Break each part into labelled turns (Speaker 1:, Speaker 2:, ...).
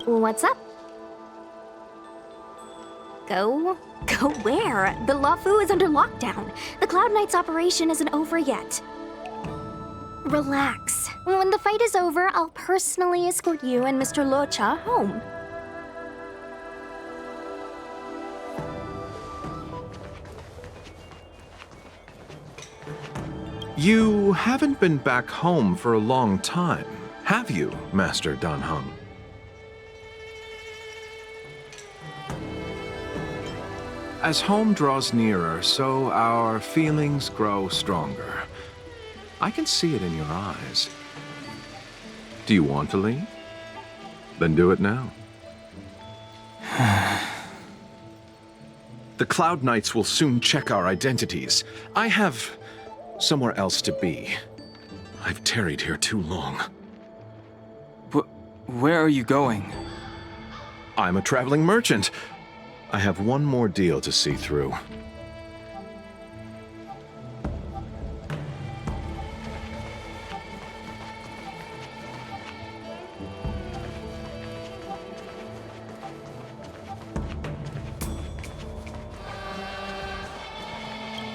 Speaker 1: What's up? Go where? The Lafu is under lockdown. The Cloud Knight's operation isn't over yet. Relax. When the fight is over, I'll personally escort you and Mr. Locha home.
Speaker 2: You haven't been back home for a long time, have you, Master Dan Heng? As home draws nearer, so our feelings grow stronger. I can see it in your eyes. Do you want to leave? Then do it now. The Cloud Knights will soon check our identities. I have somewhere else to be. I've tarried here too long.
Speaker 3: Where are you going?
Speaker 2: I'm a traveling merchant. I have one more deal to see through.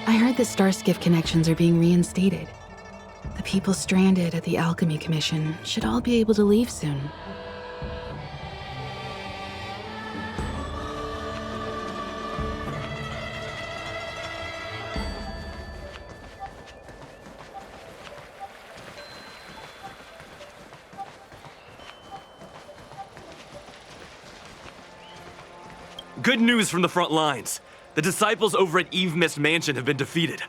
Speaker 4: I heard the Starskiff connections are being reinstated. The people stranded at the Alchemy Commission should all be able to leave soon.
Speaker 5: Good news from the front lines. The disciples over at Eve Mist Mansion have been defeated.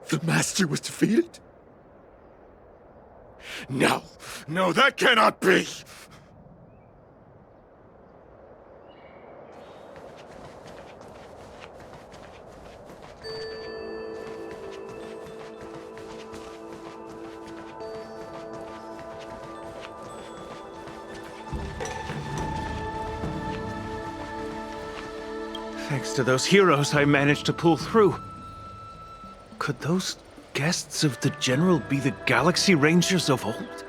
Speaker 6: The Master was defeated? No, that cannot be!
Speaker 7: Thanks to those heroes, I managed to pull through. Could those guests of the General be the Galaxy Rangers of old?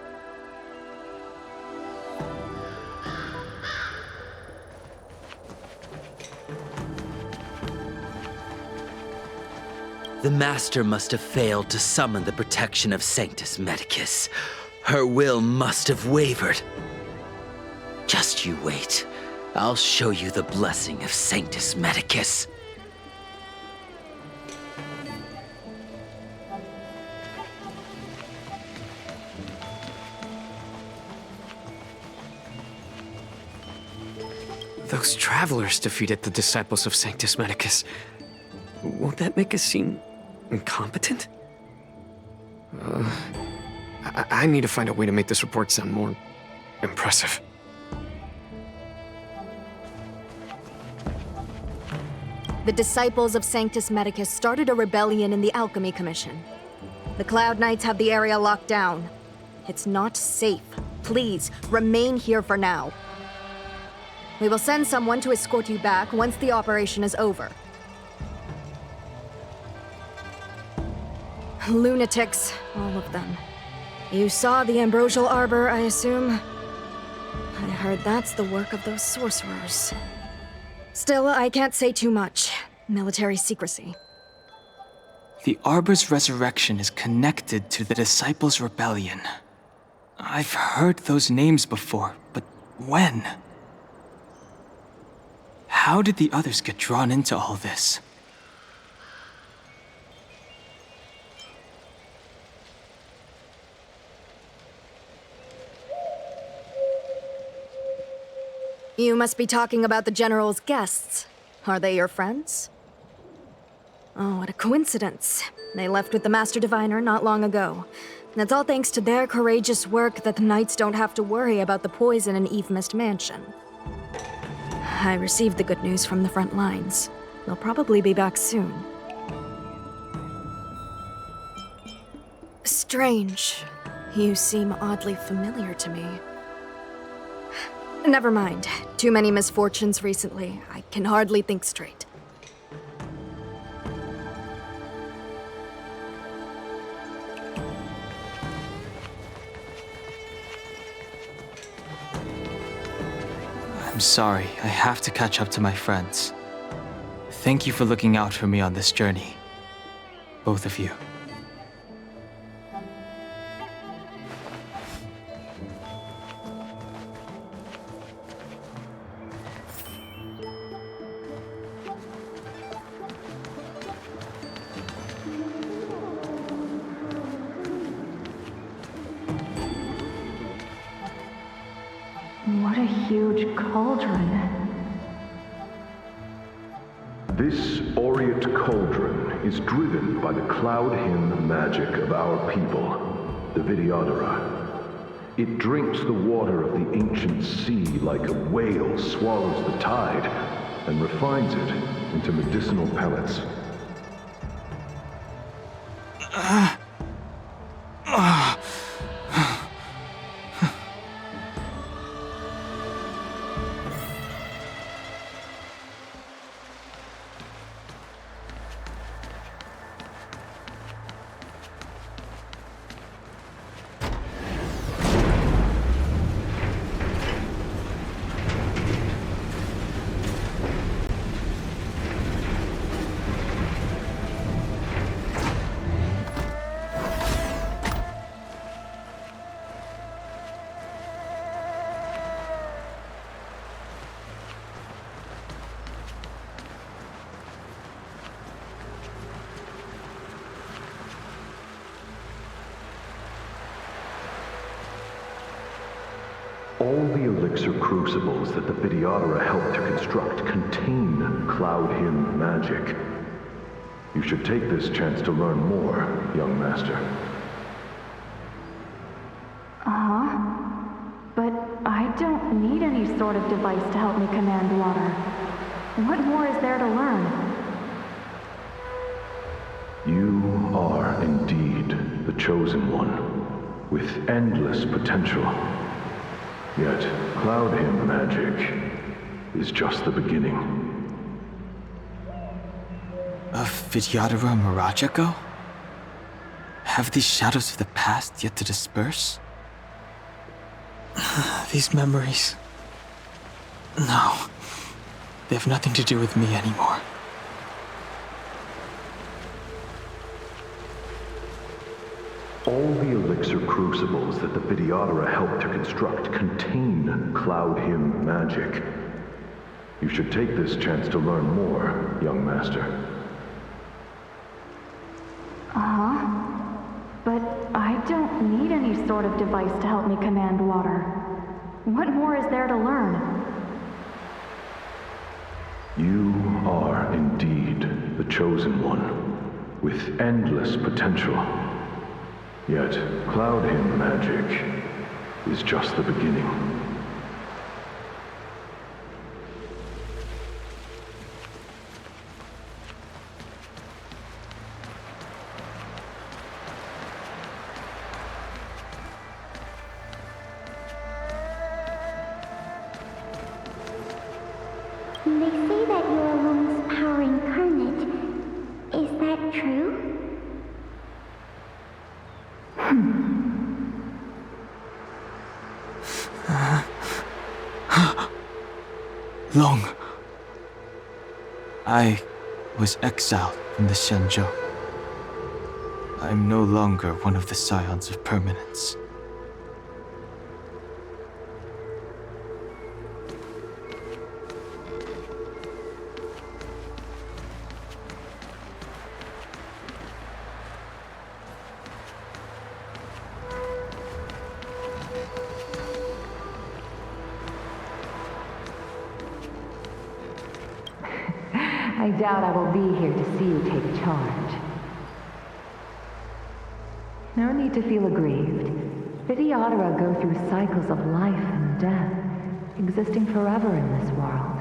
Speaker 8: The Master must have failed to summon the protection of Sanctus Medicus. Her will must have wavered. Just you wait. I'll show you the blessing of Sanctus Medicus.
Speaker 3: Those travelers defeated the disciples of Sanctus Medicus. Won't that make us seem incompetent? I need to find a way to make this report sound more impressive.
Speaker 1: The disciples of Sanctus Medicus started a rebellion in the Alchemy Commission. The Cloud Knights have the area locked down. It's not safe. Please, remain here for now. We will send someone to escort you back once the operation is over. Lunatics, all of them. You saw the Ambrosial Arbor, I assume? I heard that's the work of those sorcerers. Still, I can't say too much. Military secrecy.
Speaker 3: The Arbor's resurrection is connected to the Disciples' Rebellion. I've heard those names before, but when? How did the others get drawn into all this?
Speaker 1: You must be talking about the General's guests. Are they your friends? Oh, what a coincidence. They left with the Master Diviner not long ago. And it's all thanks to their courageous work that the Knights don't have to worry about the poison in Eve Mist Mansion. I received the good news from the front lines. They'll probably be back soon. Strange. You seem oddly familiar to me. Never mind. Too many misfortunes recently. I can hardly think straight.
Speaker 3: I'm sorry, I have to catch up to my friends. Thank you for looking out for me on this journey. Both of you.
Speaker 9: What a huge cauldron.
Speaker 10: This aureate cauldron is driven by the cloud hymn magic of our people, the Vidyadhara. It drinks the water of the ancient sea like a whale swallows the tide, and refines it into medicinal pellets. All the elixir crucibles that the Vidyadhara helped to construct contain cloud hymn magic. You should take this chance to learn more, young master.
Speaker 9: But I don't need any sort of device to help me command water. What more is there to learn?
Speaker 10: You are indeed the chosen one, with endless potential. Yet, cloud hymn magic is just the beginning.
Speaker 3: Of Vidyadhara mirage ago? Have these shadows of the past yet to disperse? These memories... No. They have nothing to do with me anymore.
Speaker 10: All the elixir crucibles that the Vidyadhara helped to construct contain cloud hymn magic. You should take this chance to learn more, young master.
Speaker 9: But I don't need any sort of device to help me command water. What more is there to learn?
Speaker 10: You are indeed the chosen one, with endless potential. Yet, cloud hymn magic is just the beginning.
Speaker 11: They say that you're a woman's power incarnate. Is that true?
Speaker 3: Long. I was exiled from the Shenzhou. I'm no longer one of the Scions of Permanence.
Speaker 9: I doubt I will be here to see you take charge. No need to feel aggrieved. Vidyadhara go through cycles of life and death, existing forever in this world.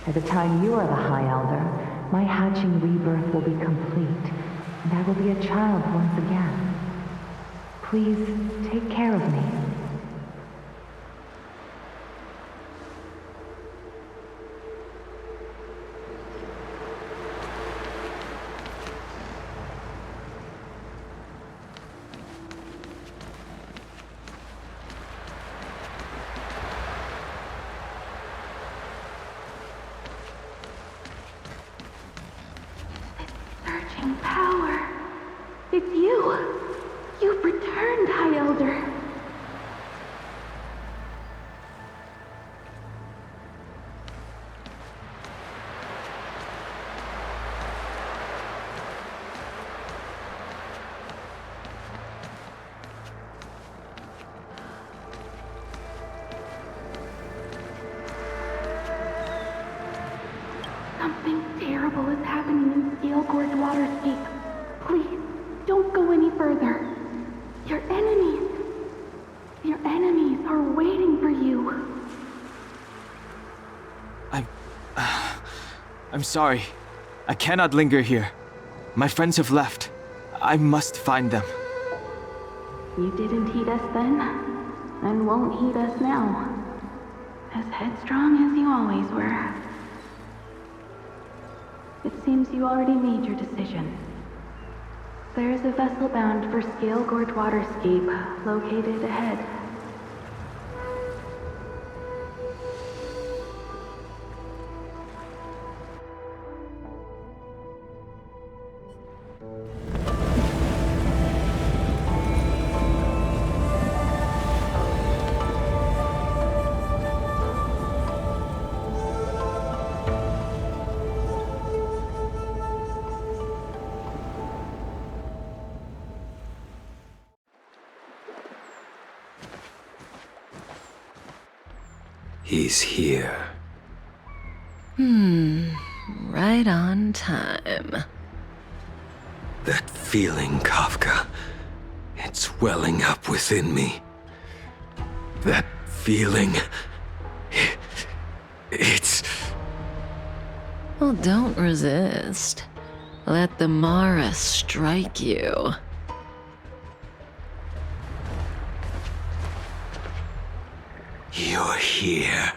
Speaker 9: At the time you are the High Elder, my hatching rebirth will be complete, and I will be a child once again. Please take care of me.
Speaker 11: Surging power. It's you. You've returned, High Elder. Something terrible is happening in Scalegorge Waterscape. Please, don't go any further. Your enemies are waiting for you.
Speaker 3: I'm sorry. I cannot linger here. My friends have left. I must find them.
Speaker 11: You didn't heed us then, and won't heed us now. As headstrong as you always were. It seems you already made your decision. There is a vessel bound for Scalegorge Waterscape, located ahead.
Speaker 8: He's here.
Speaker 12: Right on time.
Speaker 8: That feeling, Kafka. It's welling up within me. That feeling... It's...
Speaker 12: Well, don't resist. Let the Mara strike you.
Speaker 8: You're here.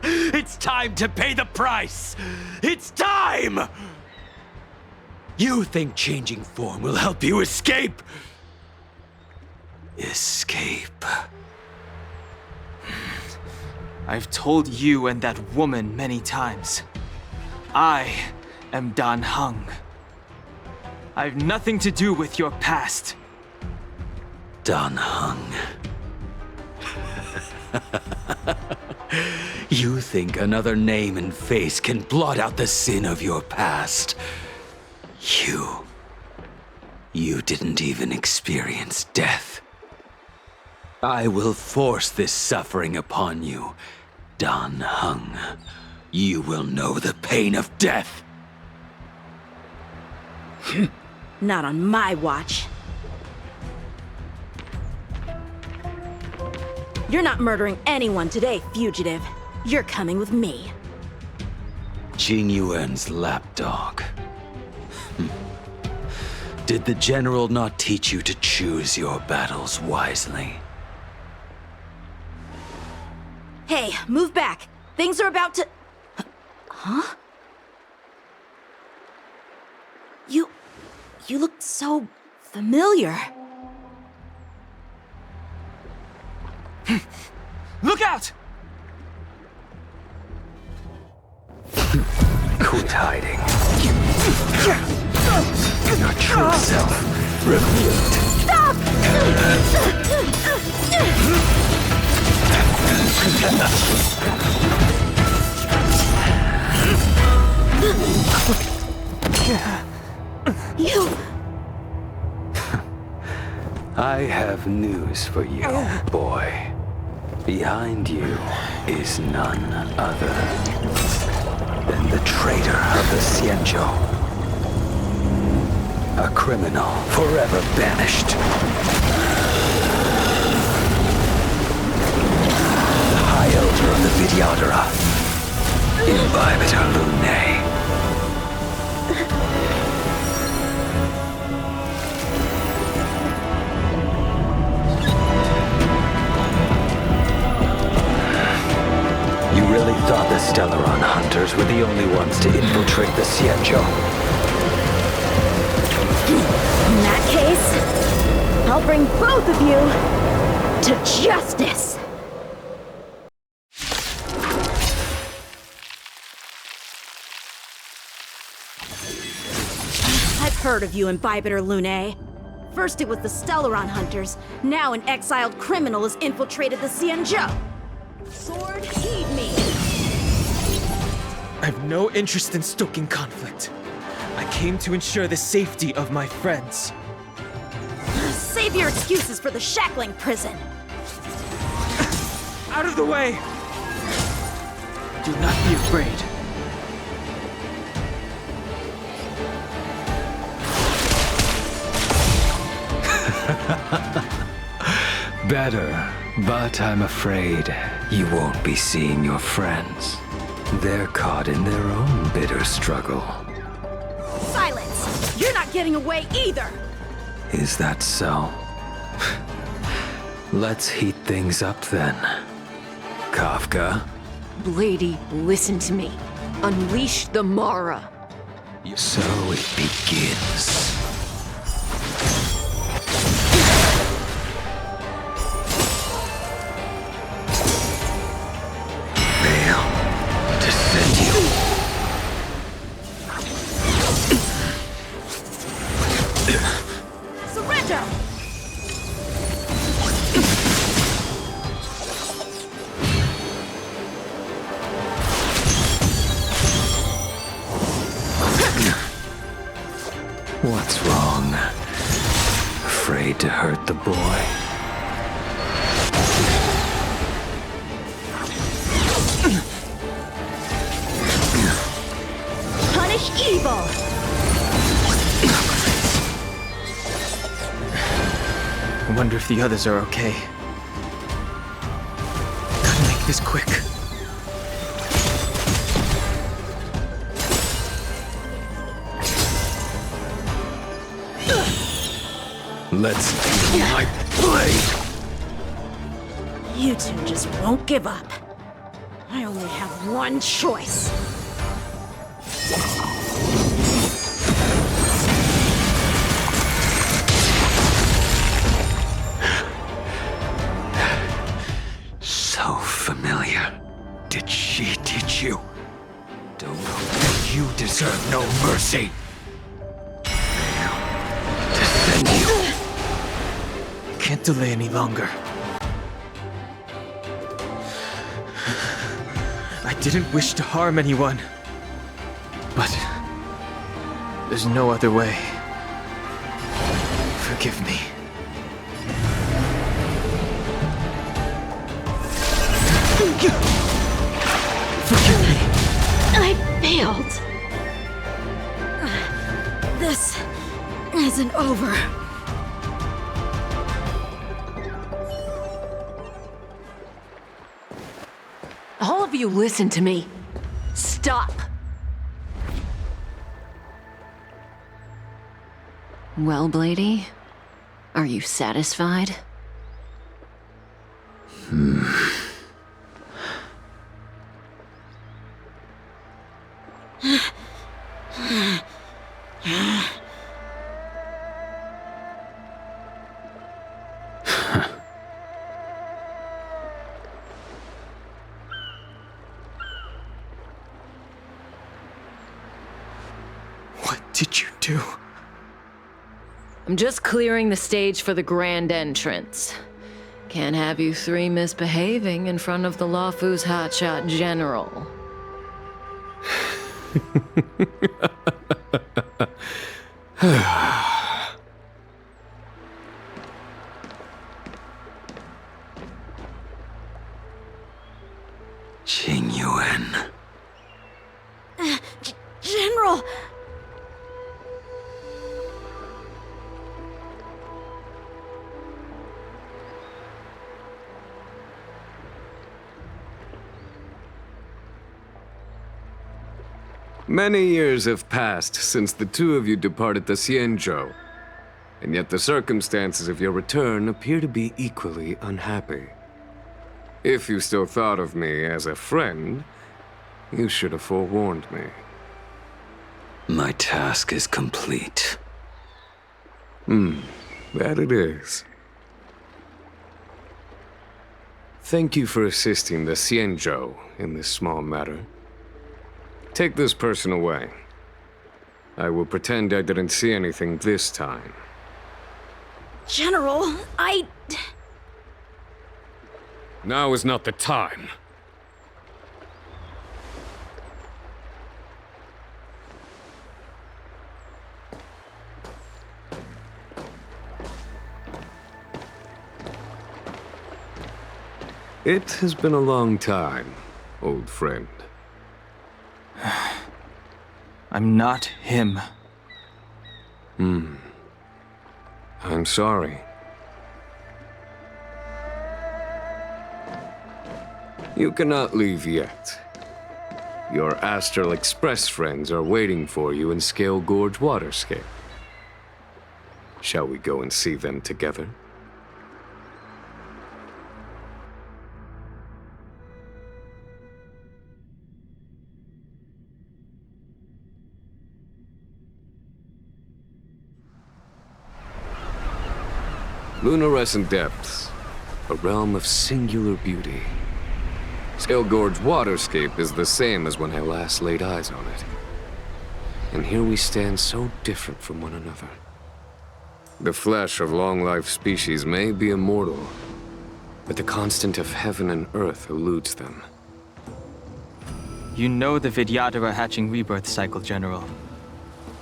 Speaker 8: It's time to pay the price! It's time! You think changing form will help you escape? Escape.
Speaker 3: I've told you and that woman many times. I am Dan Heng. I have nothing to do with your past.
Speaker 8: Dan Heng. You think another name and face can blot out the sin of your past? You didn't even experience death. I will force this suffering upon you, Dan Heng. You will know the pain of death.
Speaker 13: Not on my watch. You're not murdering anyone today, fugitive. You're coming with me.
Speaker 8: Jing Yuan's lapdog. Did the general not teach you to choose your battles wisely?
Speaker 13: Hey, move back. Things are about to... Huh? You look so familiar.
Speaker 3: Look out!
Speaker 8: Quit hiding. Your true self revealed.
Speaker 13: Stop! You...
Speaker 8: I have news for you, boy. Behind you is none other than the traitor of the Xianzhou. A criminal forever banished. The High Elder of the Vidyadhara. Imbibitor Lunae. thought the Stellaron hunters were the only ones to infiltrate the Xianzhou.
Speaker 13: In that case, I'll bring both of you to justice! I've heard of you, Imbibitor Lunae. First it was the Stellaron hunters, now an exiled criminal has infiltrated the Xianzhou. Sword, heed me!
Speaker 3: I have no interest in stoking conflict. I came to ensure the safety of my friends.
Speaker 13: Save your excuses for the shackling prison!
Speaker 3: Out of the way! Do not be afraid.
Speaker 8: Better, but I'm afraid you won't be seeing your friends. They're caught in their own bitter struggle.
Speaker 13: Silence! You're not getting away either!
Speaker 8: Is that so? Let's heat things up then. Kafka?
Speaker 12: Lady, listen to me. Unleash the Mara.
Speaker 8: So it begins.
Speaker 13: Surrender!
Speaker 8: What's wrong? Afraid to hurt the boy?
Speaker 13: Punish evil!
Speaker 3: I wonder if the others are okay. Gotta make this quick.
Speaker 8: Let's do my blade!
Speaker 13: You two just won't give up. I only have one choice.
Speaker 8: So familiar. Did she teach you? Don't know that you deserve no mercy. To send you.
Speaker 3: Can't delay any longer. I didn't wish to harm anyone. But there's no other way. Forgive me. Forgive me.
Speaker 13: I failed. This isn't over.
Speaker 12: All of you listen to me. Stop. Well, Blady, are you satisfied?
Speaker 3: What did you do?
Speaker 12: I'm just clearing the stage for the grand entrance. Can't have you three misbehaving in front of the Luofu's hotshot general.
Speaker 8: Qingyuan.
Speaker 13: General!
Speaker 14: Many years have passed since the two of you departed the Xianzhou, and yet the circumstances of your return appear to be equally unhappy. If you still thought of me as a friend, You should have forewarned me.
Speaker 8: My task is complete.
Speaker 14: That it is. Thank you for assisting the Xianzhou in this small matter. Take this person away. I will pretend I didn't see anything this time.
Speaker 13: General,
Speaker 14: Now is not the time. It has been a long time, old friend.
Speaker 3: I'm not him.
Speaker 14: I'm sorry. You cannot leave yet. Your Astral Express friends are waiting for you in Scalegorge Waterscape. Shall we go and see them together? Lunarescent Depths, a realm of singular beauty. Trailblaze Waterscape is the same as when I last laid eyes on it. And here we stand so different from one another. The flesh of long-life species may be immortal, but the constant of heaven and earth eludes them.
Speaker 3: You know the Vidyadhara hatching rebirth cycle, General.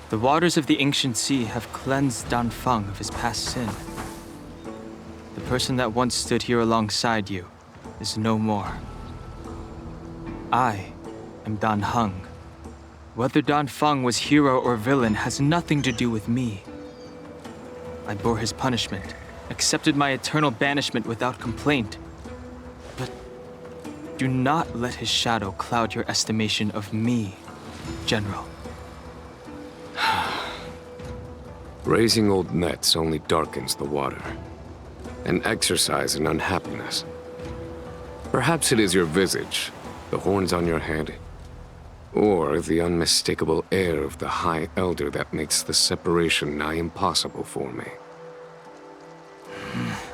Speaker 3: The waters of the ancient sea have cleansed Dan Feng of his past sin. The person that once stood here alongside you is no more. I am Dan Heng. Whether Dan Feng was hero or villain has nothing to do with me. I bore his punishment, accepted my eternal banishment without complaint. But do not let his shadow cloud your estimation of me, General.
Speaker 14: Raising old nets only darkens the water. An exercise in unhappiness. Perhaps it is your visage, the horns on your head, or the unmistakable air of the High Elder that makes the separation nigh impossible for me.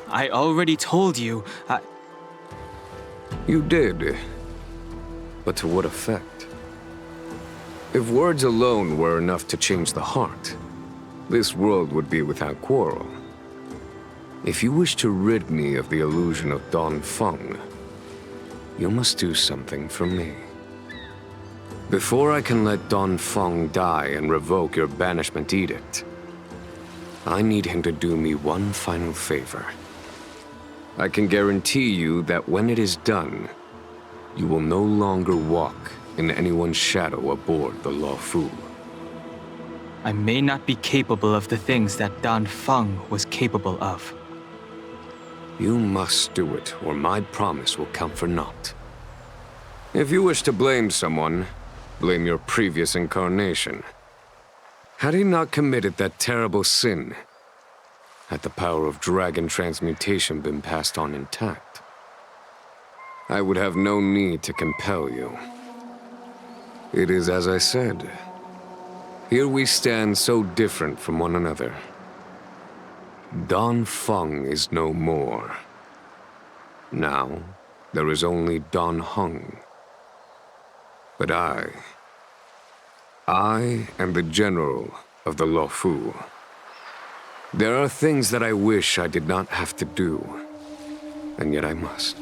Speaker 3: I already told you,
Speaker 14: You did, but to what effect? If words alone were enough to change the heart, this world would be without quarrel. If you wish to rid me of the illusion of Dan Feng, you must do something for me. Before I can let Dan Feng die and revoke your banishment edict, I need him to do me one final favor. I can guarantee you that when it is done, you will no longer walk in anyone's shadow aboard the Luofu.
Speaker 3: I may not be capable of the things that Dan Feng was capable of.
Speaker 14: You must do it, or my promise will count for naught. If you wish to blame someone, blame your previous incarnation. Had he not committed that terrible sin, had the power of dragon transmutation been passed on intact, I would have no need to compel you. It is as I said. Here we stand so different from one another. Dan Feng is no more. Now, there is only Dan Heng. But I am the general of the Luofu. There are things that I wish I did not have to do, and yet I must.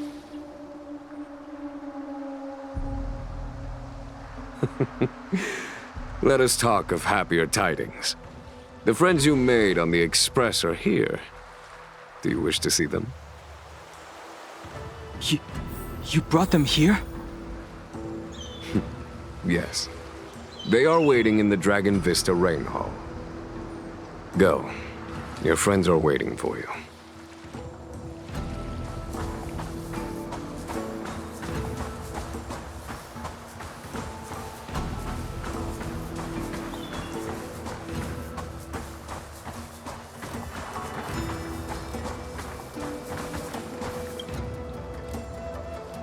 Speaker 14: Let us talk of happier tidings. The friends you made on the Express are here. Do you wish to see them?
Speaker 3: You brought them here?
Speaker 14: Yes. They are waiting in the Dragon Vista Rain Hall. Go. Your friends are waiting for you.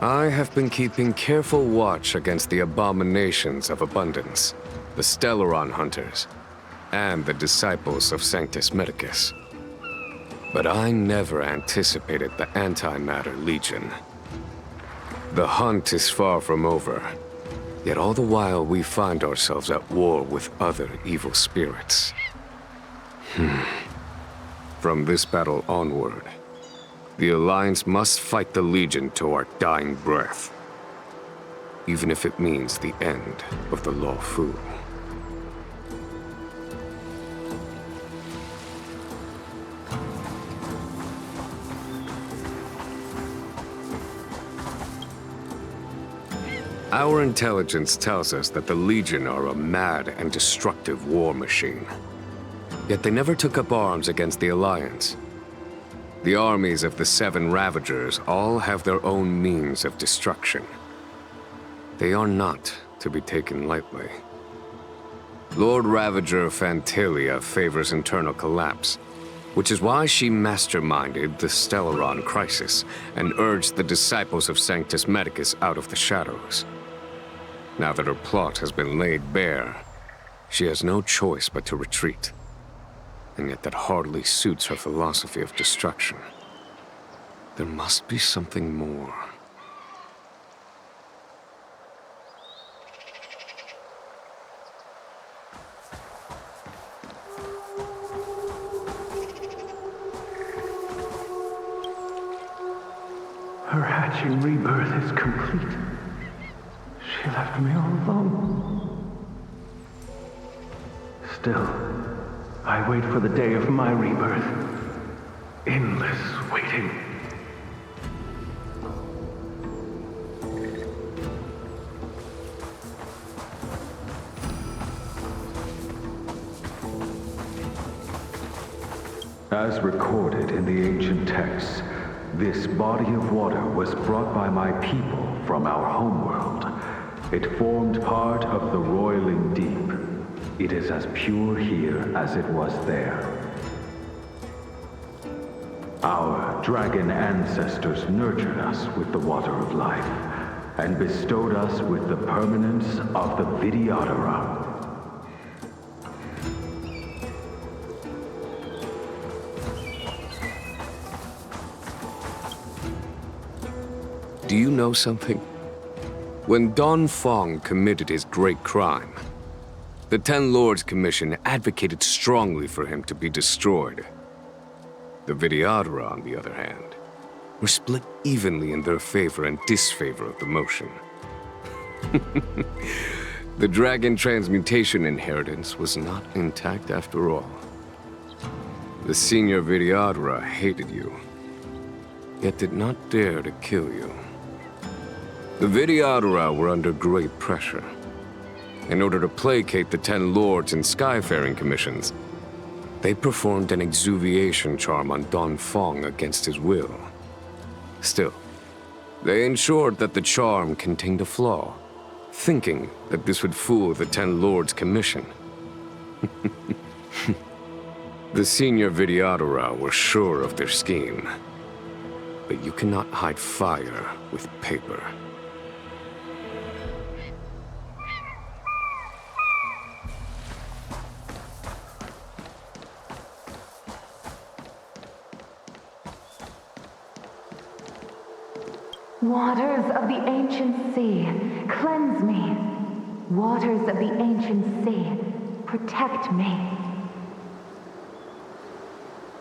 Speaker 14: I have been keeping careful watch against the abominations of abundance, the Stellaron hunters, and the disciples of Sanctus Medicus. But I never anticipated the Antimatter Legion. The hunt is far from over, yet all the while we find ourselves at war with other evil spirits. From this battle onward, the Alliance must fight the Legion to our dying breath, even if it means the end of the Law Fu. Our intelligence tells us that the Legion are a mad and destructive war machine. Yet they never took up arms against the Alliance. The armies of the Seven Ravagers all have their own means of destruction. They are not to be taken lightly. Lord Ravager Fantilia favors internal collapse, which is why she masterminded the Stellaron crisis and urged the disciples of Sanctus Medicus out of the shadows. Now that her plot has been laid bare, she has no choice but to retreat. And yet that hardly suits her philosophy of destruction. There must be something more.
Speaker 10: Her hatching rebirth is complete. She left me all alone. Still, I wait for the day of my rebirth. Endless waiting. As recorded in the ancient texts, this body of water was brought by my people from our homeworld. It formed part of the roiling deep. It is as pure here as it was there. Our dragon ancestors nurtured us with the water of life, and bestowed us with the permanence of the Vidyadhara.
Speaker 14: Do you know something? When Dan Feng committed his great crime, the Ten Lords Commission advocated strongly for him to be destroyed. The Vidyadhara, on the other hand, were split evenly in their favor and disfavor of the motion. The dragon transmutation inheritance was not intact after all. The senior Vidyadhara hated you, yet did not dare to kill you. The Vidyadhara were under great pressure. In order to placate the Ten Lords and Skyfaring Commissions, they performed an exuviation charm on Dan Feng against his will. Still, they ensured that the charm contained a flaw, thinking that this would fool the Ten Lords Commission. The senior Vidyadhara were sure of their scheme. But you cannot hide fire with paper.
Speaker 9: Waters of the ancient sea, cleanse me. Waters of the ancient sea, protect me.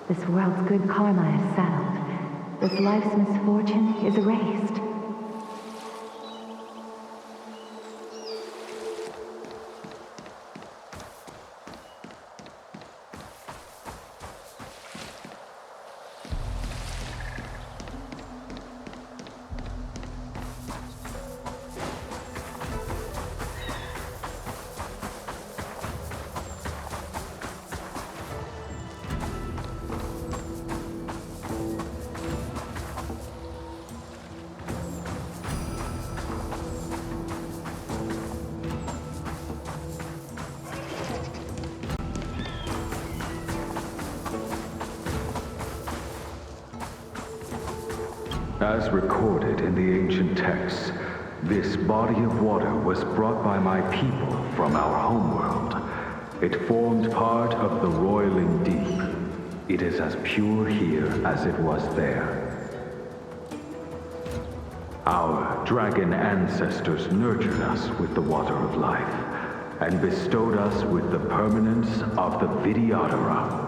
Speaker 9: This world's good karma is settled. This life's misfortune is erased.
Speaker 10: As recorded in the ancient texts, this body of water was brought by my people from our homeworld. It formed part of the roiling deep. It is as pure here as it was there. Our dragon ancestors nurtured us with the water of life, and bestowed us with the permanence of the Vidyadhara.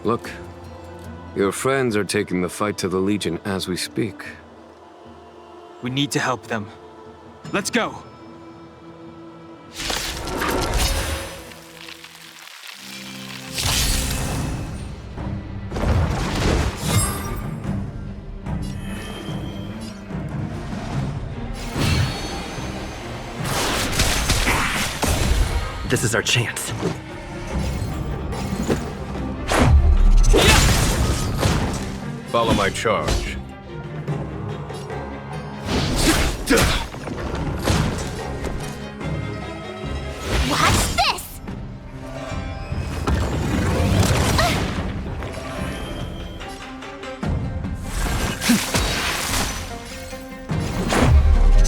Speaker 14: Look, your friends are taking the fight to the Legion as we speak.
Speaker 3: We need to help them. Let's go!
Speaker 15: This is our chance.
Speaker 14: Follow my charge.
Speaker 16: What's this?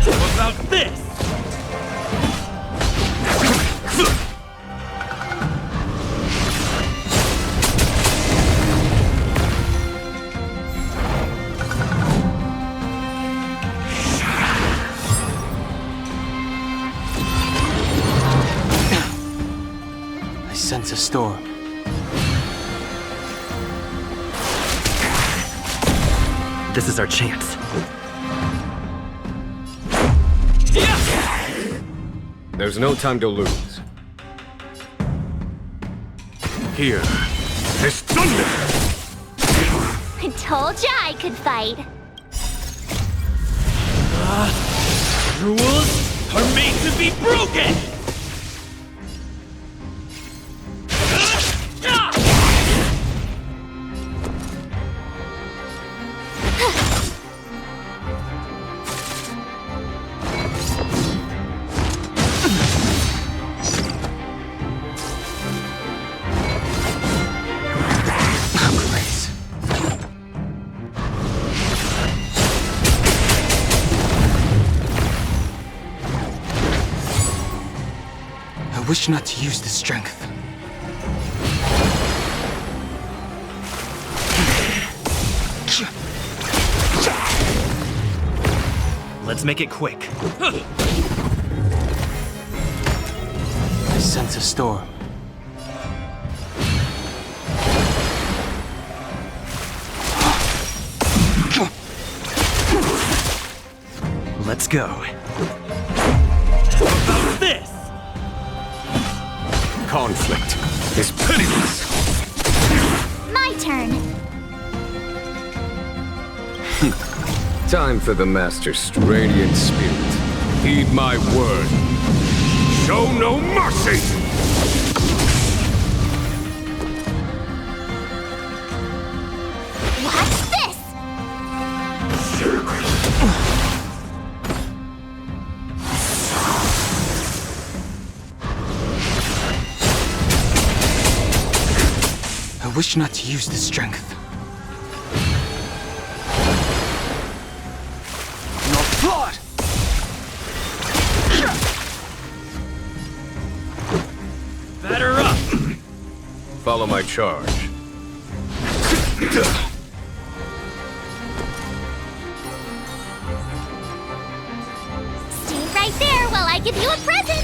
Speaker 5: What about this?
Speaker 3: Sense a storm.
Speaker 15: This is our chance.
Speaker 14: There's no time to lose. Here.
Speaker 6: There's thunder!
Speaker 16: I told ya I could fight.
Speaker 5: Rules are made to be broken!
Speaker 3: I wish not to use the strength.
Speaker 5: Let's make it quick.
Speaker 3: I sense a storm.
Speaker 15: Let's go.
Speaker 5: What about this?
Speaker 14: Conflict is pitiless.
Speaker 16: My turn.
Speaker 14: Time for the Master's radiant spirit. Heed my word.
Speaker 6: Show no mercy!
Speaker 16: What's this?
Speaker 3: I wish not to use the strength. Your blood!
Speaker 5: Batter up!
Speaker 14: Follow my charge.
Speaker 16: Stay right there while I give you a present.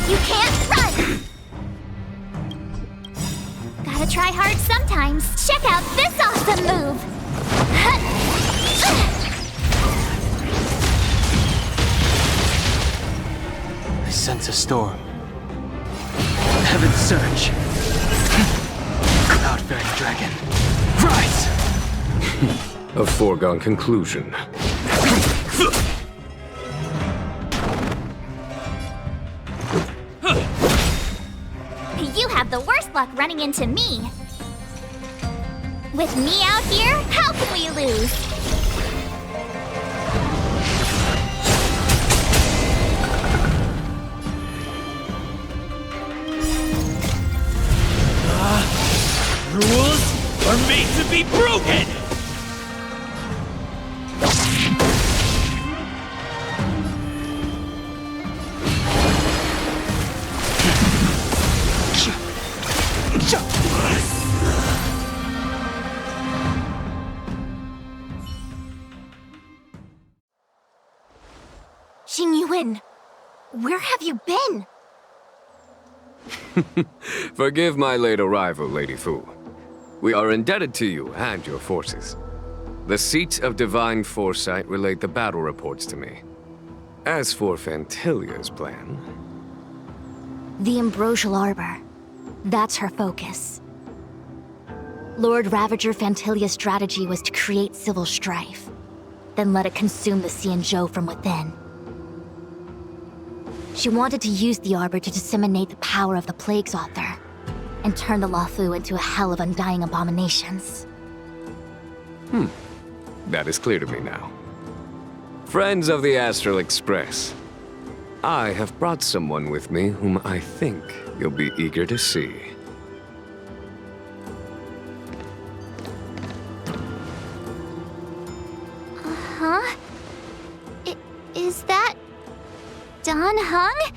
Speaker 16: You can't run! Gotta try hard sometimes. Check out this awesome move!
Speaker 3: I sense a storm. Heaven's surge. Cloud-bearing dragon. Rise!
Speaker 14: A foregone conclusion.
Speaker 16: You have the worst luck running into me. With me out here, how can we lose?
Speaker 5: Rules are made to be broken!
Speaker 16: Xingyuan, where have you been?
Speaker 14: Forgive my late arrival, Lady Fu. We are indebted to you and your forces. The Seat of Divine Foresight relayed the battle reports to me. As for Fantilia's plan...
Speaker 16: The Ambrosial Arbor. That's her focus. Lord Ravager Fantilia's strategy was to create civil strife, then let it consume the Xianzhou from within. She wanted to use the Arbor to disseminate the power of the Plague's Author, and turn the Luofu into a hell of undying abominations.
Speaker 14: That is clear to me now. Friends of the Astral Express, I have brought someone with me whom I think you'll be eager to see.
Speaker 16: Huh? Is that... Dan Heng?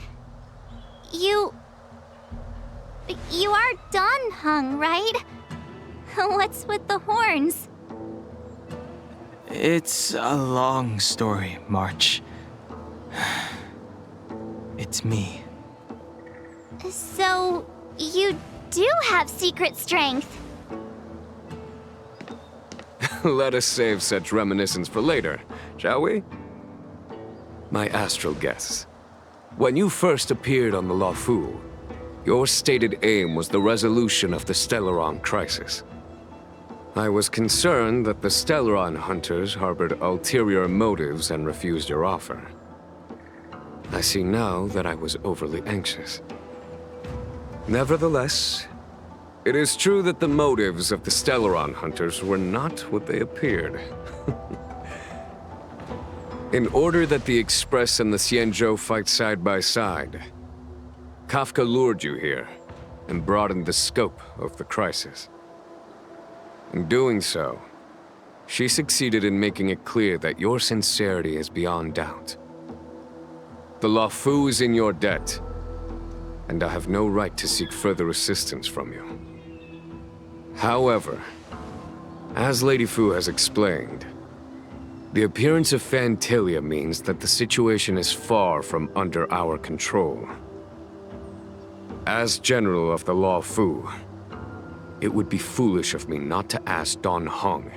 Speaker 16: You are Dan Heng, right? What's with the horns?
Speaker 3: It's a long story, March. It's me.
Speaker 16: So, you do have secret strength.
Speaker 14: Let us save such reminiscence for later, shall we? My astral guests, when you first appeared on the Luofu, your stated aim was the resolution of the Stellaron crisis. I was concerned that the Stellaron hunters harbored ulterior motives and refused your offer. I see now that I was overly anxious. Nevertheless, it is true that the motives of the Stellaron hunters were not what they appeared. In order that the Express and the Xianzhou fight side by side, Kafka lured you here and broadened the scope of the crisis. In doing so, she succeeded in making it clear that your sincerity is beyond doubt. The Luofu is in your debt, and I have no right to seek further assistance from you. However, as Lady Fu has explained, the appearance of Fantilia means that the situation is far from under our control. As General of the Luofu, it would be foolish of me not to ask Dan Heng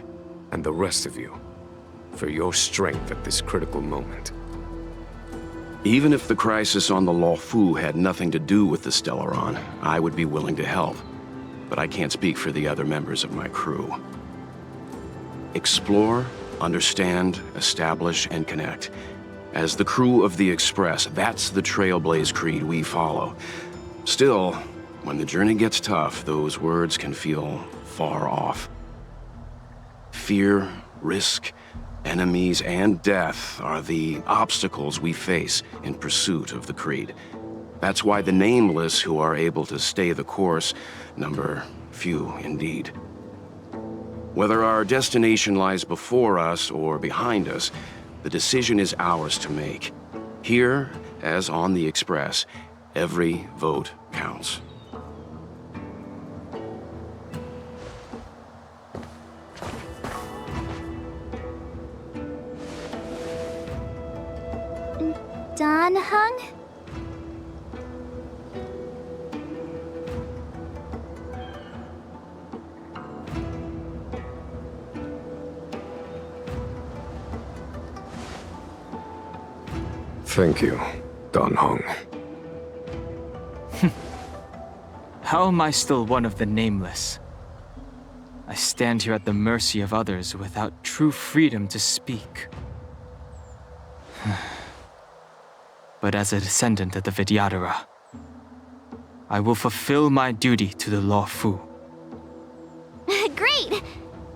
Speaker 14: and the rest of you for your strength at this critical moment.
Speaker 17: Even if the crisis on the Luofu had nothing to do with the Stellaron, I would be willing to help. But I can't speak for the other members of my crew. Explore, understand, establish, and connect. As the crew of the Express, that's the Trailblaze creed we follow. Still, when the journey gets tough, those words can feel far off. Fear, risk, enemies, and death are the obstacles we face in pursuit of the creed. That's why the nameless who are able to stay the course number few indeed. Whether our destination lies before us or behind us, the decision is ours to make. Here, as on the Express, every vote counts.
Speaker 16: Dan Heng?
Speaker 14: Thank you, Dan Heng.
Speaker 3: How am I still one of the nameless? I stand here at the mercy of others without true freedom to speak. But as a descendant of the Vidyadhara, I will fulfill my duty to the Law Fu.
Speaker 18: Great!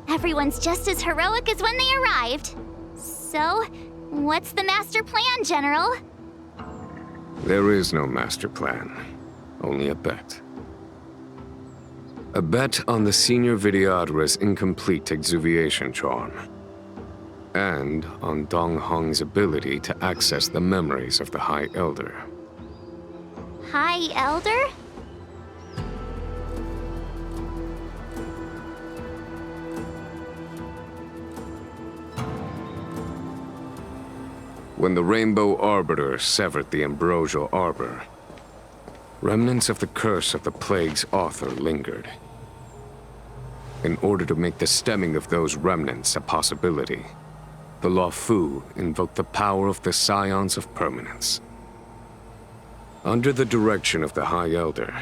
Speaker 18: Everyone's just as heroic as when they arrived. So, what's the master plan, General?
Speaker 14: There is no master plan, only a bet. A bet on the Senior Vidyadhara's incomplete exuviation charm, and on Dan Heng's ability to access the memories of the High Elder.
Speaker 18: High Elder?
Speaker 14: When the Rainbow Arbiter severed the Ambrosial Arbor, remnants of the curse of the plague's author lingered. In order to make the stemming of those remnants a possibility, the Law Fu invoked the power of the Scions of Permanence. Under the direction of the High Elder,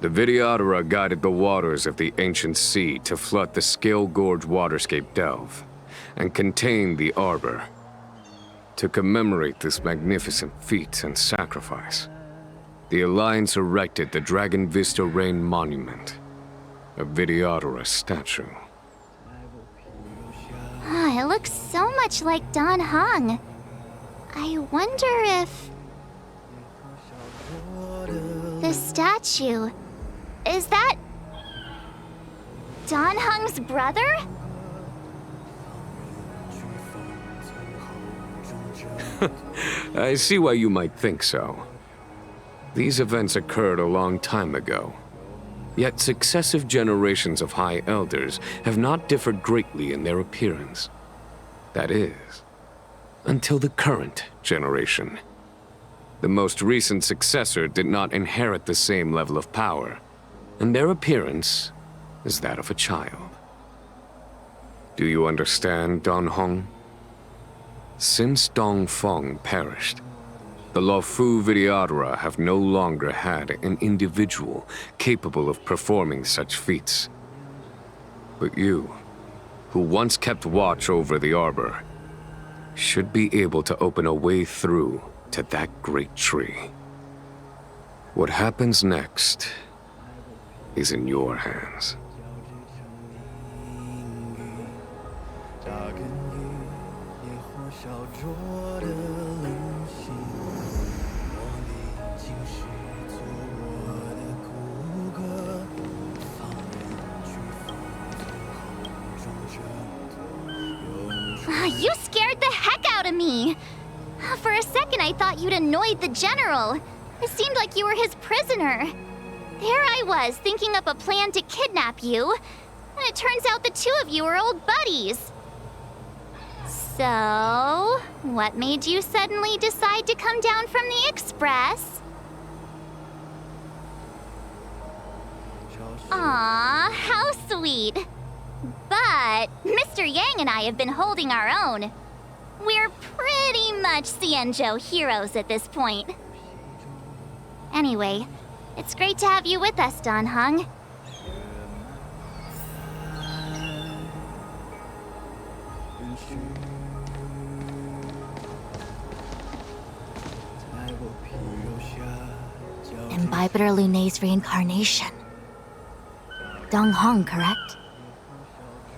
Speaker 14: the Vidyadhara guided the waters of the ancient sea to flood the Scalegorge Waterscape Delve and contain the Arbor. To commemorate this magnificent feat and sacrifice, the Alliance erected the Dragon Vista Rain Monument, a Vidyadhara statue.
Speaker 18: It looks so much like Dan Heng. I wonder if... the statue... is that... Dan Heng's brother?
Speaker 14: I see why you might think so. These events occurred a long time ago. Yet successive generations of High Elders have not differed greatly in their appearance. That is, until the current generation. The most recent successor did not inherit the same level of power, and their appearance is that of a child. Do you understand, Dan Heng? Since Dongfeng perished, the Law Fu Vidyadhara have no longer had an individual capable of performing such feats. But you, who once kept watch over the Arbor, should be able to open a way through to that great tree. What happens next is in your hands.
Speaker 18: You scared the heck out of me! For a second I thought you'd annoyed the General. It seemed like you were his prisoner. There I was, thinking up a plan to kidnap you, and it turns out the two of you are old buddies. So, what made you suddenly decide to come down from the Express? Aw, how sweet. But Mr. Yang and I have been holding our own. We're pretty much Xianzhou heroes at this point. Anyway, it's great to have you with us, Dan Heng.
Speaker 16: Imbibitor Lunae's reincarnation. Dan Heng, correct?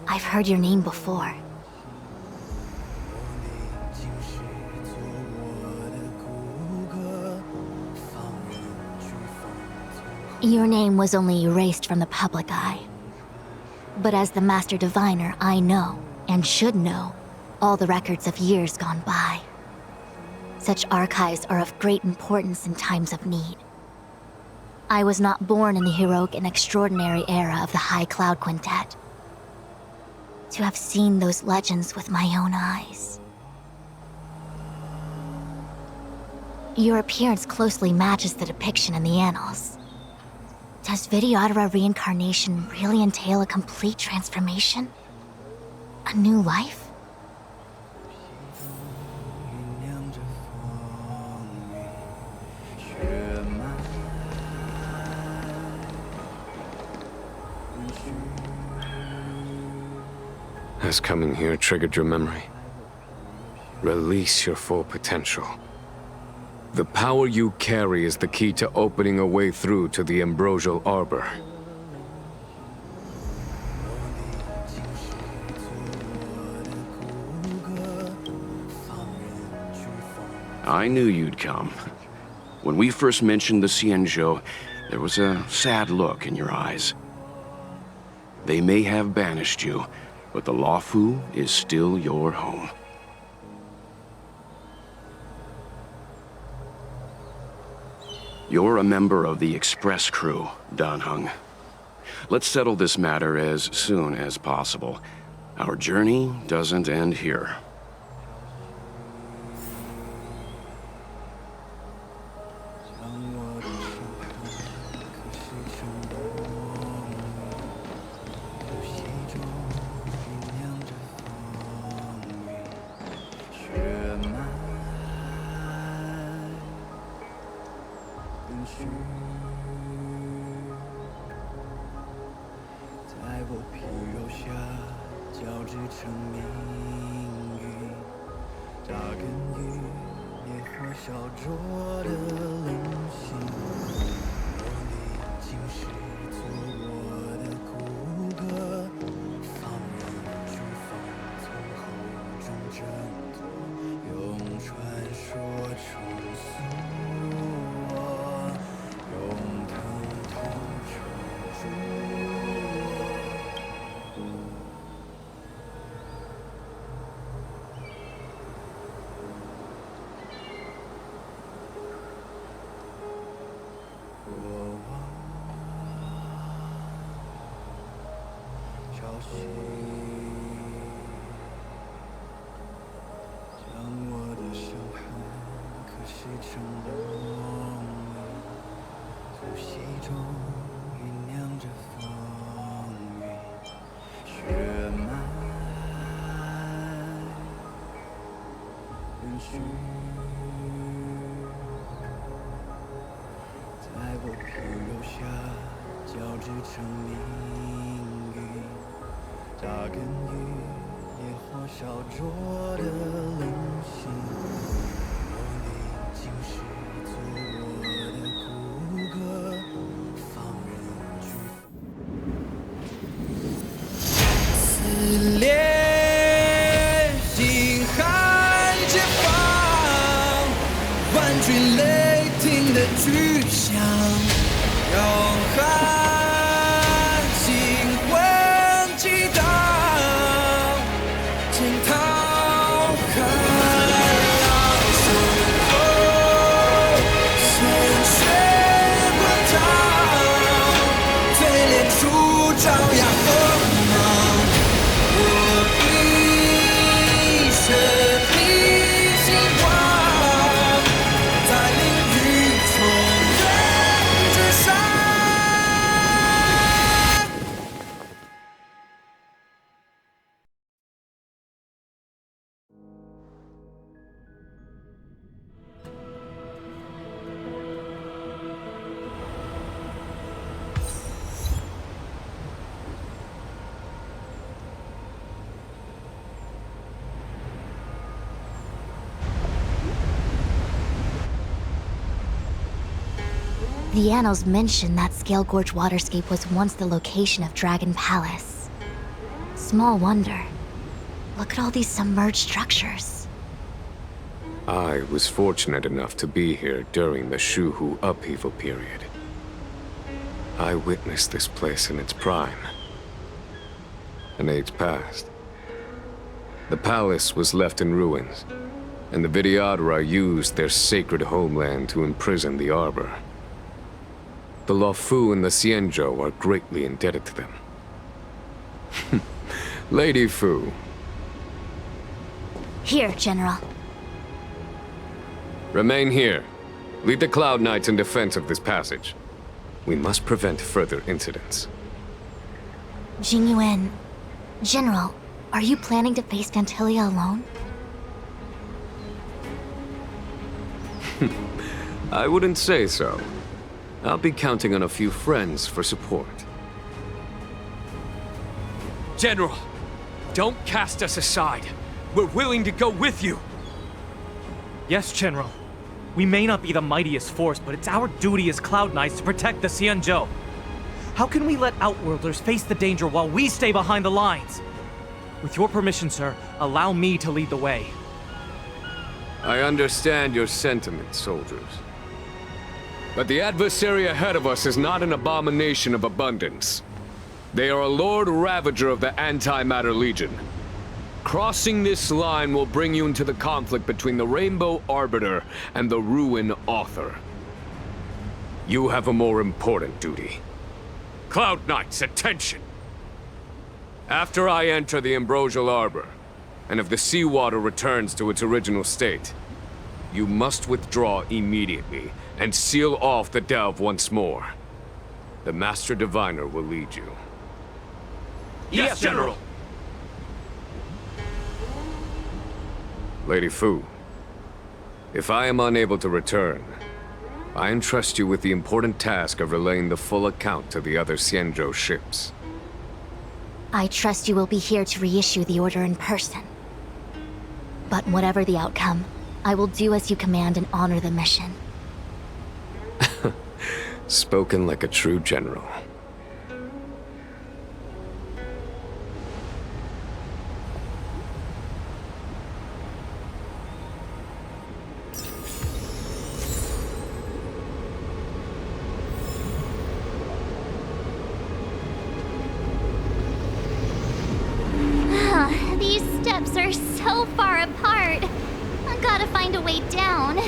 Speaker 16: I've heard your name before. Your name was only erased from the public eye. But as the Master Diviner, I know, and should know, all the records of years gone by. Such archives are of great importance in times of need. I was not born in the heroic and extraordinary era of the High Cloud Quintet. To have seen those legends with my own eyes. Your appearance closely matches the depiction in the annals. Does Vidyadhara reincarnation really entail a complete transformation? A new life?
Speaker 14: Has coming here triggered your memory? Release your full potential. The power you carry is the key to opening a way through to the Ambrosial Arbor.
Speaker 17: I knew you'd come. When we first mentioned the Xianzhou, there was a sad look in your eyes. They may have banished you, but the Luofu is still your home. You're a member of the Express crew, Dan Heng. Let's settle this matter as soon as possible. Our journey doesn't end here.
Speaker 16: The annals mention that Scalegorge Waterscape was once the location of Dragon Palace. Small wonder. Look at all these submerged structures.
Speaker 14: I was fortunate enough to be here during the Shuhu upheaval period. I witnessed this place in its prime. An age passed. The palace was left in ruins, and the Vidyadhara used their sacred homeland to imprison the Arbor. The Luofu and the Xianzhou are greatly indebted to them. Lady Fu.
Speaker 16: Here, General.
Speaker 14: Remain here. Lead the Cloud Knights in defense of this passage. We must prevent further incidents.
Speaker 16: Jingyuan, General, are you planning to face Phantilia alone?
Speaker 14: I wouldn't say so. I'll be counting on a few friends for support.
Speaker 5: General! Don't cast us aside. We're willing to go with you.
Speaker 7: Yes, General. We may not be the mightiest force, but it's our duty as Cloud Knights to protect the Xianzhou. How can we let Outworlders face the danger while we stay behind the lines? With your permission, sir, allow me to lead the way.
Speaker 14: I understand your sentiments, soldiers. But the adversary ahead of us is not an abomination of abundance. They are a Lord Ravager of the Antimatter Legion. Crossing this line will bring you into the conflict between the Rainbow Arbiter and the Ruin Author. You have a more important duty. Cloud Knights, attention! After I enter the Ambrosial Arbor, and if the seawater returns to its original state, you must withdraw immediately and seal off the delve once more. The Master Diviner will lead you.
Speaker 5: Yes, General!
Speaker 14: Lady Fu, if I am unable to return, I entrust you with the important task of relaying the full account to the other Xianzhou ships.
Speaker 16: I trust you will be here to reissue the order in person. But whatever the outcome, I will do as you command and honor the mission.
Speaker 14: Spoken like a true general.
Speaker 18: These steps are so far apart. I gotta find a way down.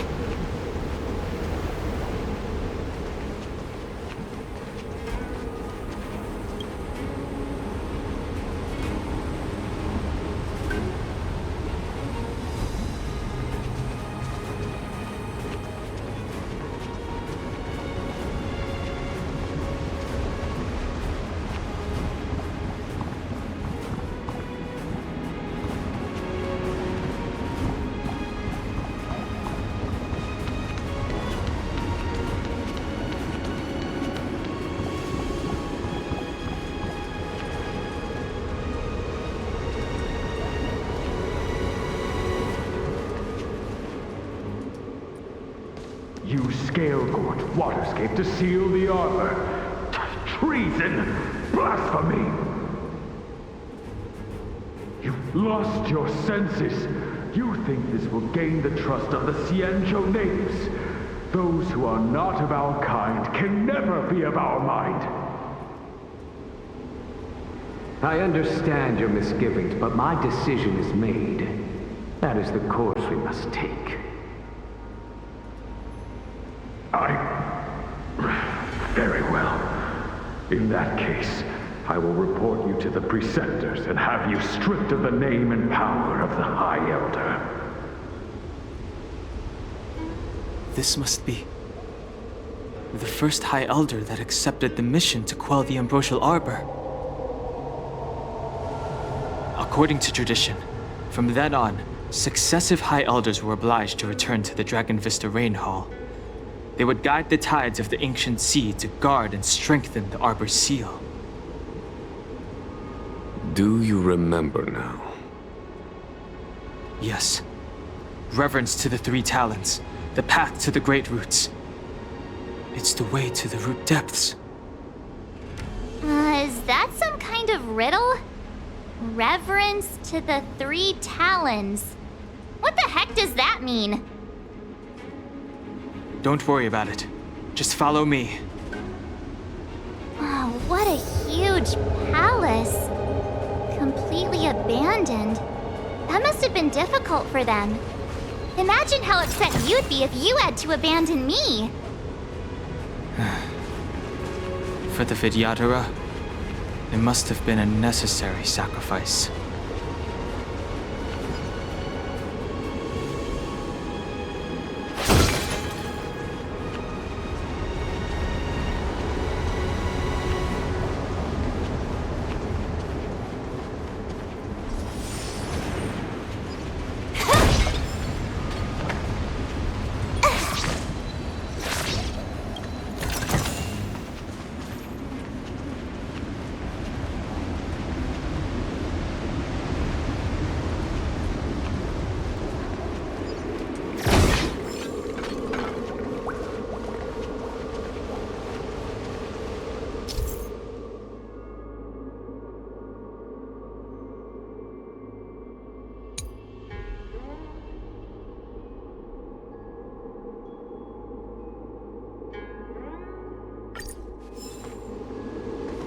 Speaker 10: Use Scalegorge Waterscape to seal the arbor. Treason! Blasphemy! You've lost your senses. You think this will gain the trust of the Xianzhou natives. Those who are not of our kind can never be of our mind.
Speaker 19: I understand your misgivings, but my decision is made. That is the course we must take.
Speaker 10: Very well. In that case, I will report you to the Preceptors and have you stripped of the name and power of the High Elder.
Speaker 3: This must be the first High Elder that accepted the mission to quell the Ambrosial Arbor. According to tradition, from then on, successive High Elders were obliged to return to the Dragon Vista Rain Hall. They would guide the tides of the ancient sea to guard and strengthen the Arbor's seal.
Speaker 14: Do you remember now?
Speaker 3: Yes. Reverence to the Three Talons, the path to the Great Roots. It's the way to the root depths.
Speaker 18: Is that some kind of riddle? Reverence to the Three Talons. What the heck does that mean?
Speaker 3: Don't worry about it. Just follow me.
Speaker 18: Oh, what a huge palace. Completely abandoned. That must have been difficult for them. Imagine how upset you'd be if you had to abandon me.
Speaker 3: For the Vidyadhara, it must have been a necessary sacrifice.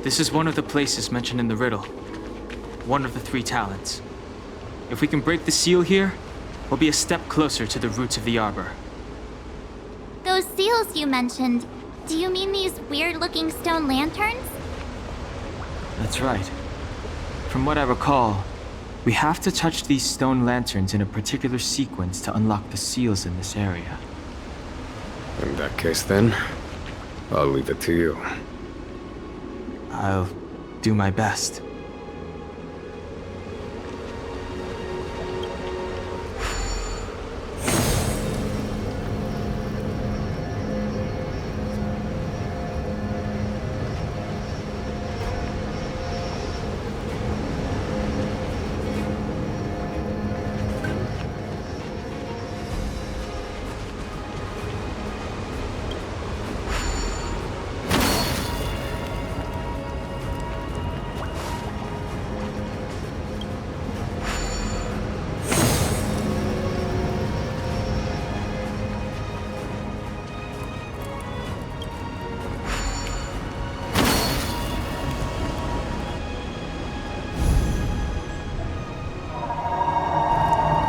Speaker 3: This is one of the places mentioned in the riddle. One of the 3 talents. If we can break the seal here, we'll be a step closer to the roots of the arbor.
Speaker 18: Those seals you mentioned, do you mean these weird-looking stone lanterns?
Speaker 3: That's right. From what I recall, we have to touch these stone lanterns in a particular sequence to unlock the seals in this area.
Speaker 14: In that case, then, I'll leave it to you.
Speaker 3: I'll do my best.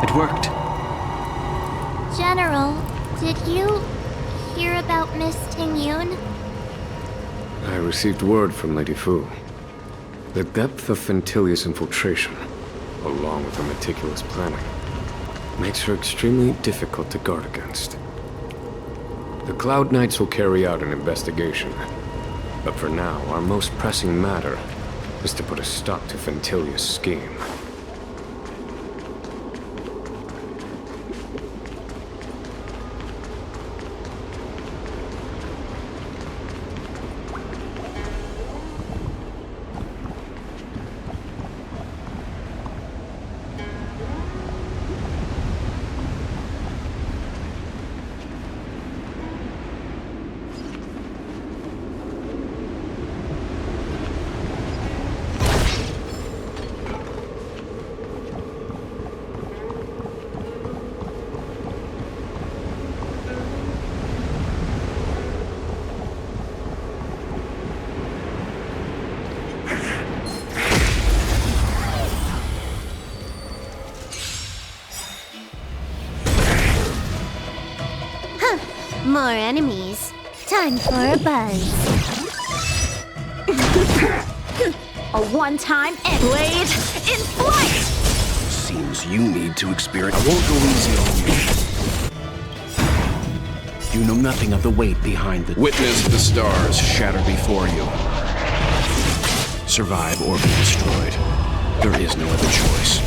Speaker 3: It worked.
Speaker 18: General, did you hear about Miss Tingyun?
Speaker 14: I received word from Lady Fu. The depth of Fentilia's infiltration, along with her meticulous planning, makes her extremely difficult to guard against. The Cloud Knights will carry out an investigation, but for now, our most pressing matter is to put a stop to Fentilia's scheme.
Speaker 20: More enemies. Time for a buzz.
Speaker 13: A one-time end. Blade in flight!
Speaker 17: Seems you need to experience. I won't go easy on you. You know nothing of the weight behind the... Witness the stars shatter before you. Survive or be destroyed. There is no other choice.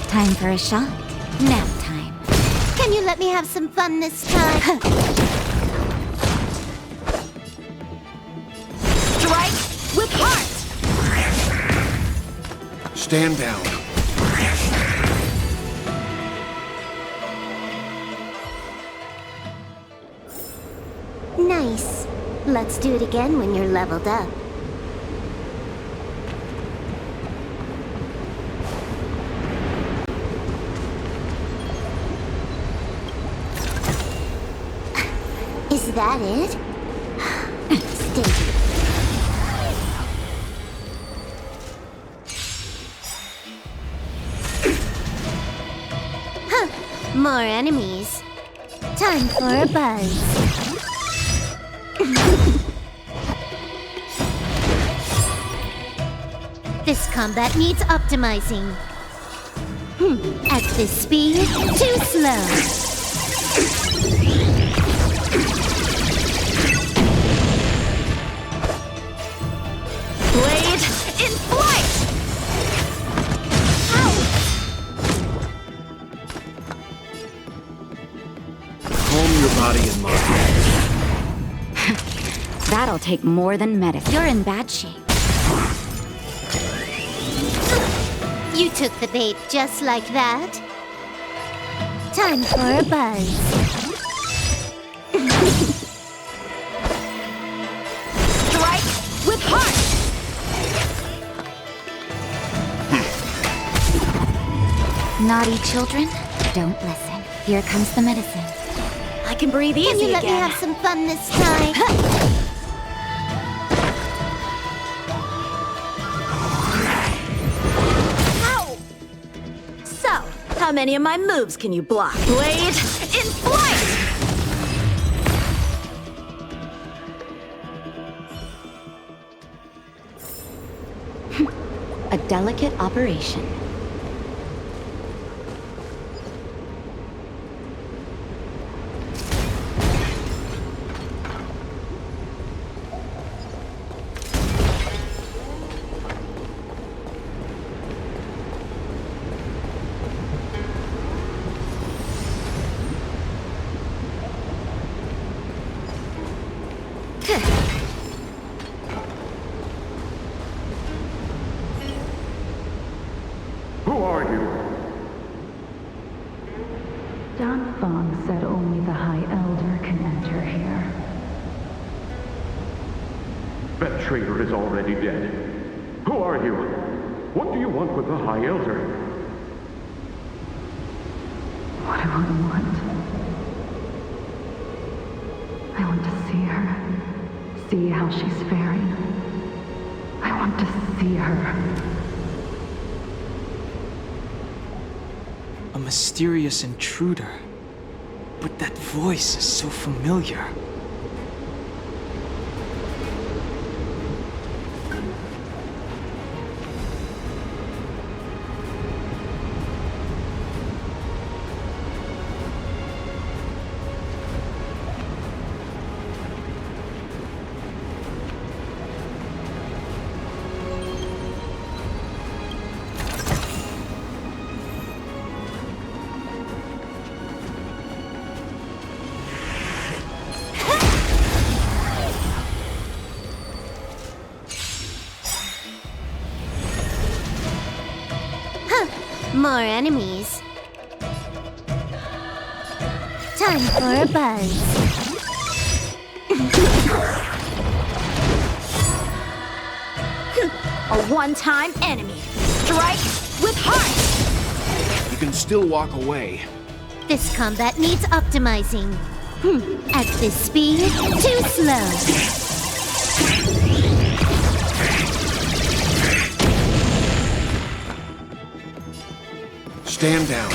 Speaker 20: Time for a shot. Nap time. Can you let me have some fun this time?
Speaker 13: Strike with heart!
Speaker 17: Stand down.
Speaker 20: Nice. Let's do it again when you're leveled up. Is that it? Stingy. Huh. More enemies. Time for a buzz. This combat needs optimizing. At this speed, too slow.
Speaker 13: Blade in flight! Ow!
Speaker 17: Calm your body and mind.
Speaker 21: That'll take more than medicine.
Speaker 20: You're in bad shape. You took the bait just like that. Time for a buzz.
Speaker 13: Strike with heart!
Speaker 21: Naughty children, don't listen. Here comes the medicine.
Speaker 13: I can breathe easy
Speaker 20: Can you let
Speaker 13: again.
Speaker 20: me have some fun this time?
Speaker 13: How many of my moves can you block? Blade in flight!
Speaker 21: A delicate operation.
Speaker 10: Who are you?
Speaker 9: Dan Feng said only the High Elder can enter here.
Speaker 10: That traitor is already dead. Who are you? What do you want with the High Elder?
Speaker 9: What do I want? I want to see her. See how she's faring. I want to see her.
Speaker 3: A mysterious intruder. But that voice is so familiar.
Speaker 20: More enemies. Time for a buzz.
Speaker 13: A one-time enemy. Strike with heart!
Speaker 17: You can still walk away.
Speaker 20: This combat needs optimizing. At this speed, too slow.
Speaker 17: Stand down.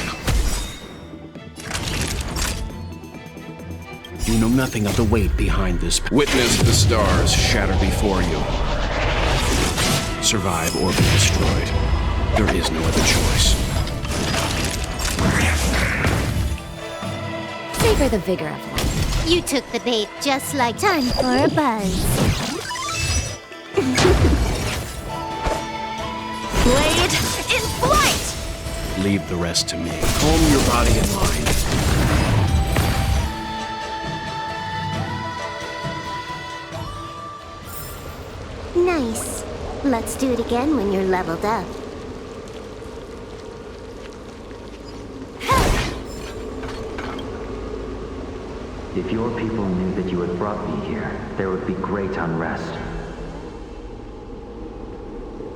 Speaker 17: You know nothing of the weight behind this. Witness the stars shatter before you. Survive or be destroyed. There is no other choice.
Speaker 20: Savor the vigor of life. You took the bait just like time for a buzz.
Speaker 13: Blade in flight!
Speaker 17: Leave the rest to me. Calm your body and mind.
Speaker 20: Nice. Let's do it again when you're leveled up.
Speaker 19: If your people knew that you had brought me here, there would be great unrest.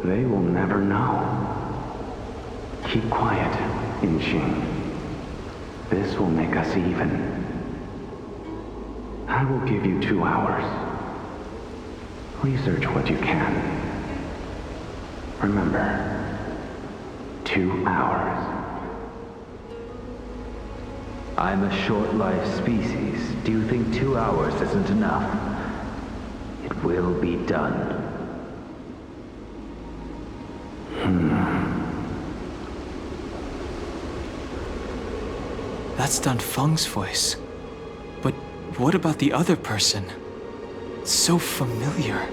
Speaker 19: They will never know. Keep quiet, Yanqing. This will make us even. I will give you 2 hours. Research what you can. Remember, 2 hours. I'm a short-lived species. Do you think 2 hours isn't enough? It will be done.
Speaker 3: That's Dan Feng's voice. But what about the other person? So familiar.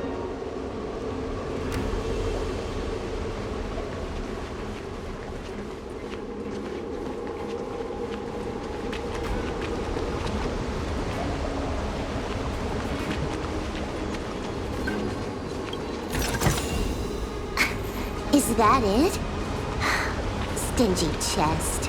Speaker 20: Is that it? Stingy chest.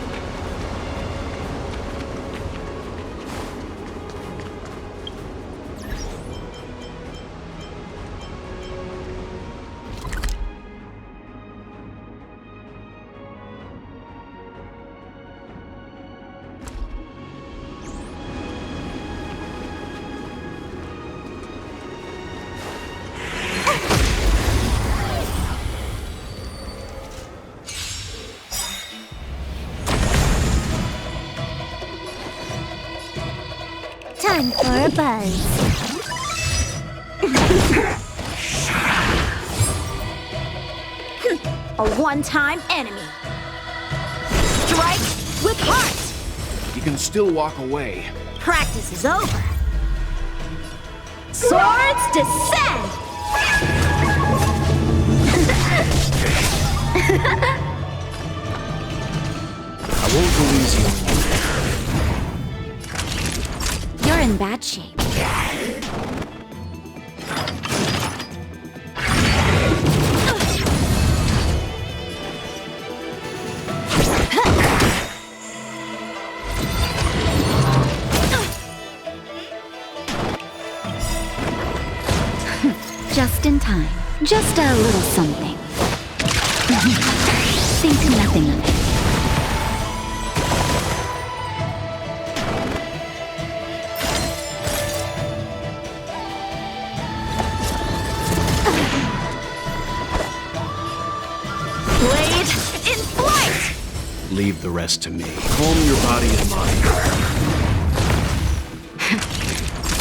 Speaker 20: Time for a buzz.
Speaker 13: A one-time enemy. Strike with heart.
Speaker 17: You can still walk away.
Speaker 13: Practice is over. Swords descend!
Speaker 17: I won't go easy on you.
Speaker 21: You're in bad shape. Just in time. Just a little something. Think nothing of it.
Speaker 13: Blade in flight!
Speaker 17: Leave the rest to me. Calm your body and mind.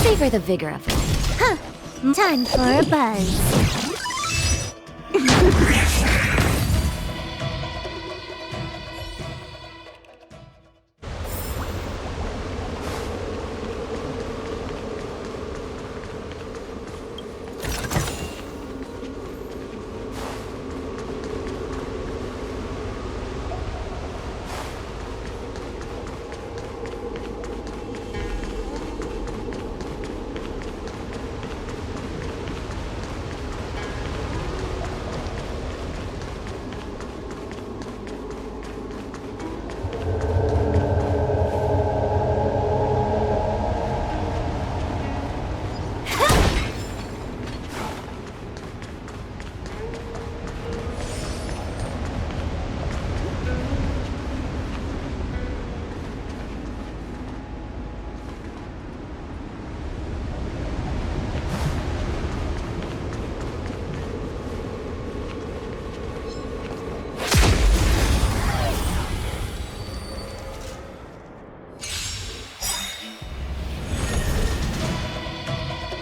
Speaker 21: Savor the vigor of life. Huh. Time for a buzz.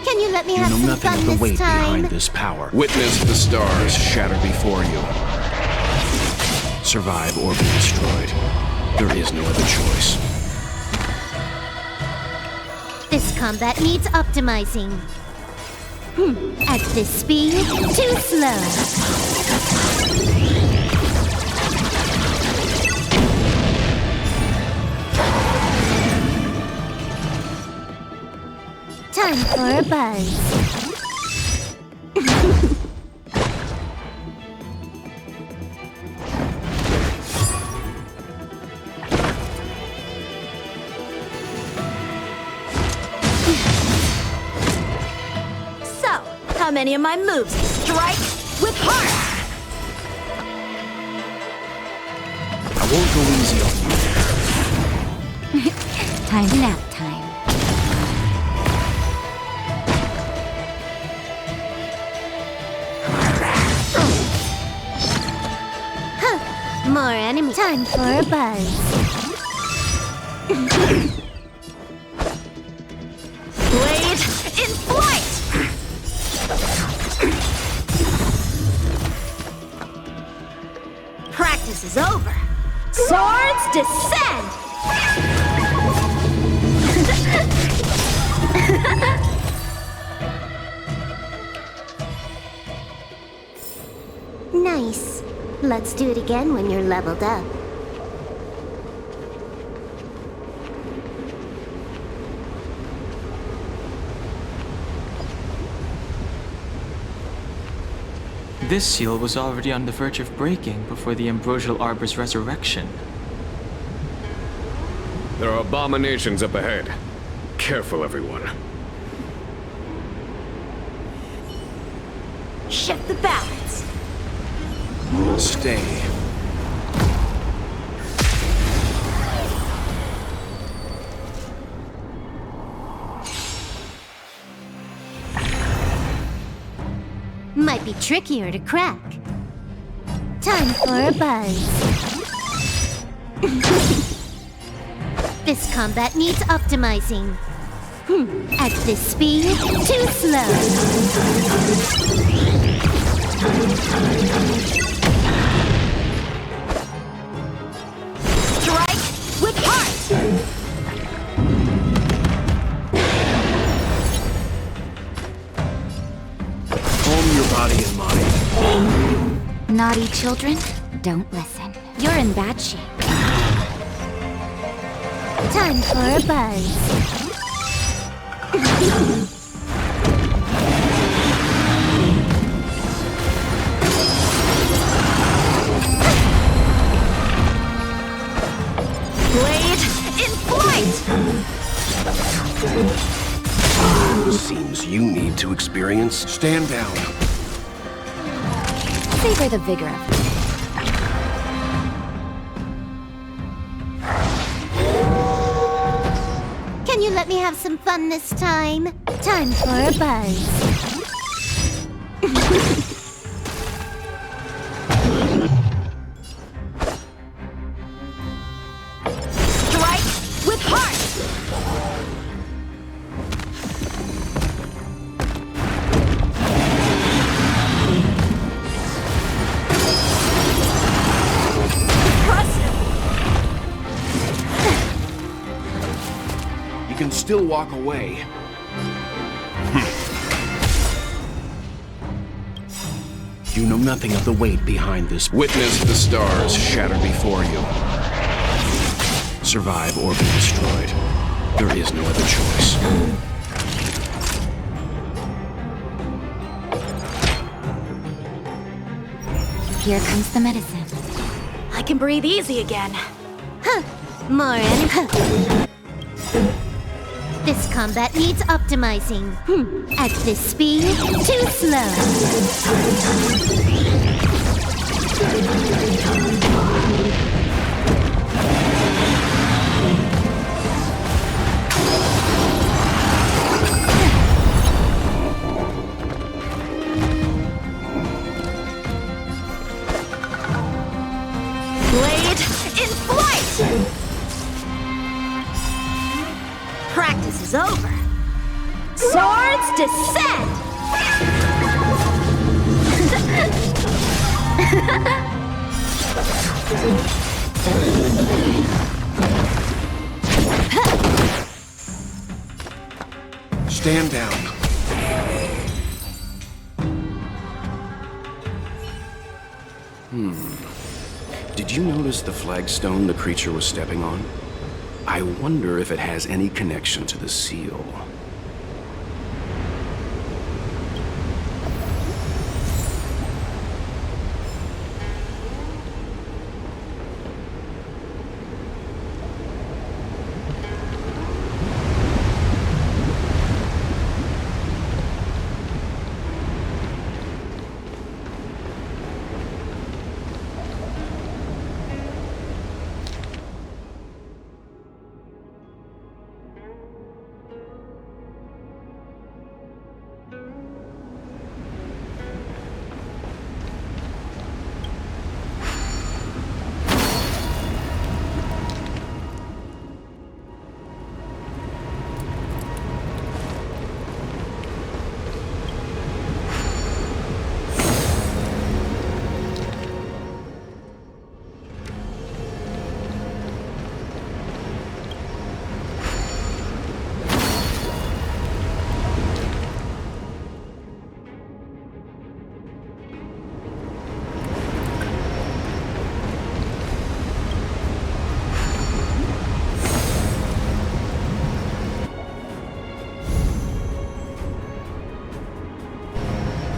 Speaker 20: Can you let me have
Speaker 17: You know
Speaker 20: some
Speaker 17: nothing
Speaker 20: fun
Speaker 17: of the
Speaker 20: this
Speaker 17: weight
Speaker 20: time?
Speaker 17: behind this power. Witness the stars shatter before you. Survive or be destroyed. There is no other choice.
Speaker 20: This combat needs optimizing. At this speed, too slow. Time for a buzz.
Speaker 13: So, how many of my moves strike with heart?
Speaker 17: I won't go easy on you.
Speaker 21: Time nap time.
Speaker 20: More enemy. Time for a buzz.
Speaker 13: Blade in flight! Practice is over. Swords descend!
Speaker 20: Nice. Let's do it again when you're leveled up.
Speaker 3: This seal was already on the verge of breaking before the Ambrosial Arbor's resurrection.
Speaker 14: There are abominations up ahead. Careful, everyone.
Speaker 13: Shift the balance.
Speaker 17: Stay.
Speaker 20: Might be trickier to crack. Time for a buzz. This combat needs optimizing. At this speed, too slow.
Speaker 13: Strike with heart!
Speaker 17: Calm your body and mind.
Speaker 21: Naughty children, don't listen. You're in bad shape.
Speaker 20: Time for a buzz.
Speaker 13: Blade in flight!
Speaker 17: Seems you need to experience. Stand down.
Speaker 21: Savor the vigor of it.
Speaker 20: Can you let me have some fun this time? Time for a buzz.
Speaker 13: Strike with heart!
Speaker 17: You can still walk away. You know nothing of the weight behind this. Witness the stars shatter before you. Survive or be destroyed. There is no other choice.
Speaker 21: Here comes the medicine.
Speaker 13: I can breathe easy again.
Speaker 20: Huh. Morin. This combat needs optimizing. At this speed, too slow.
Speaker 13: Blade in flight! Practice is over. Swords descend!
Speaker 17: Stand down. Did you notice the flagstone the creature was stepping on? I wonder if it has any connection to the seal.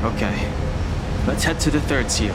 Speaker 3: Okay, let's head to the third seal.